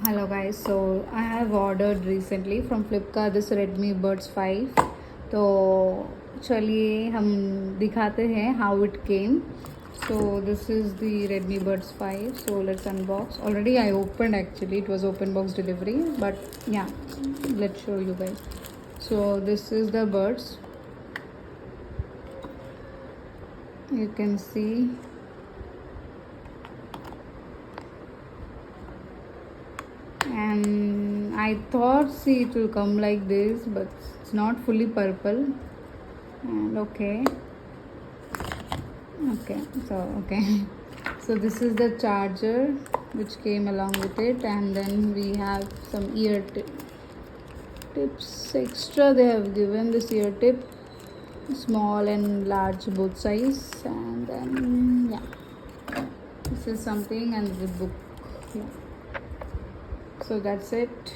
Hello guys, so I have ordered recently from Flipkart this Redmi Buds 5. तो चलिए हम दिखाते हैं how it came. So this is the Redmi Buds 5. So let's unbox. Already I opened actually. It was open box delivery, but yeah, let's show you guys. So this is the buds. You can see. And I thought see it will come like this, but it's not fully purple. And okay, so this is the charger which came along with it, and then we have some ear tips extra. They have given this ear tip, small and large both size, and then yeah, this is something, and the book. Yeah, so that's it.